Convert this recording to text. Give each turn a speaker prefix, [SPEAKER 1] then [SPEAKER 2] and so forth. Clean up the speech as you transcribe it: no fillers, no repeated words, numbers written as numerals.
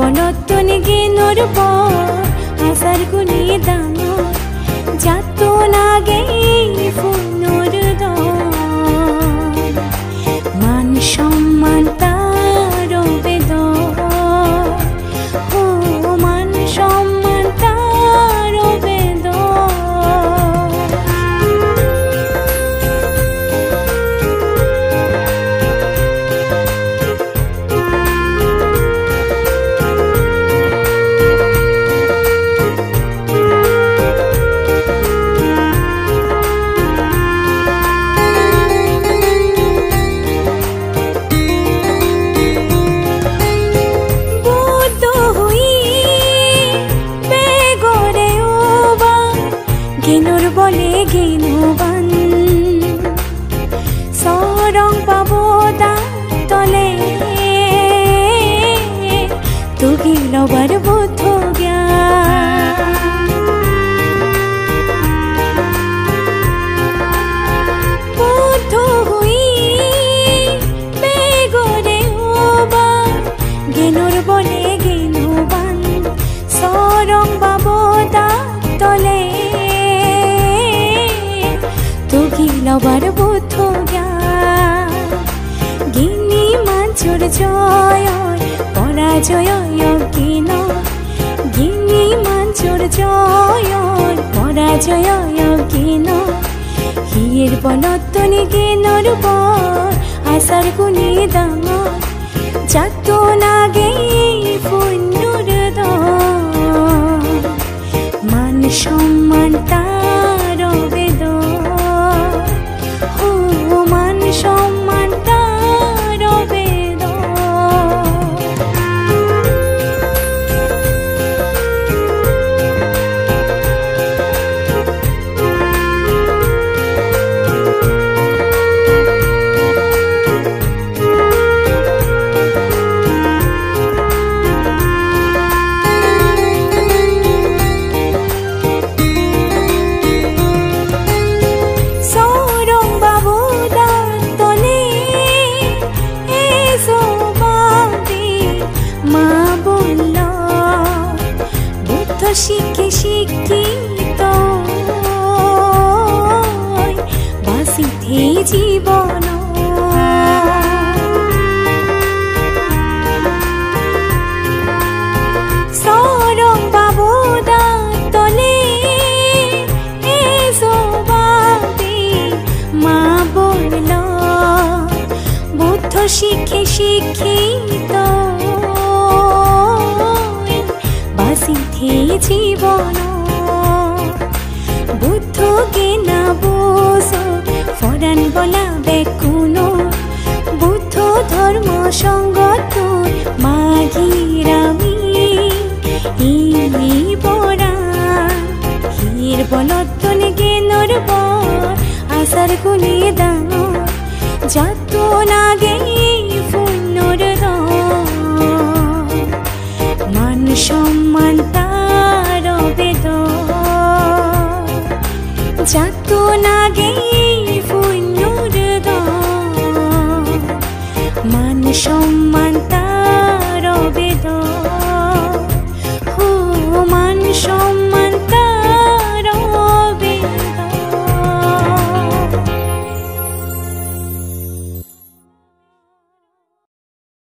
[SPEAKER 1] বলতন গেনর পর আসার গুনি দাম যাত লাগে ফুলর মান সম্মান তার বেদ ও মান সম্মান তার বেদ গেনুর বলে গেনুবান সরং পাবো তলে তুগি লবার বোধ বোধ হুই বেগরে ওবা গেনুর বলে গেনুবান সরং পাবো তলে লবার বোধ গিনি মাঝুর জয় পরাজয় গিন গিনি মাঝুর জয় পরাজয় গিন হিয়ের বলতনি গেনর পর আসার গুনি দাম যাত নাগে ফুন্নুর মান সম্মান তার বেদ মান সম্মান তার বেদ শিখে শিক্ষিত বাসিতে জীবন সরং বাবু তলে এসবাবে মা বলল বুদ্ধ শিখে শিক্ষিত বাসিতে জীবন বুদ্ধ জ্ঞানা বোঝ ফরান বলা বেকুনো বুদ্ধ ধর্ম সঙ্গত মাঘিরামি বরান হির বলতন গেনর পর আসার গুনি দাম যাত নাগে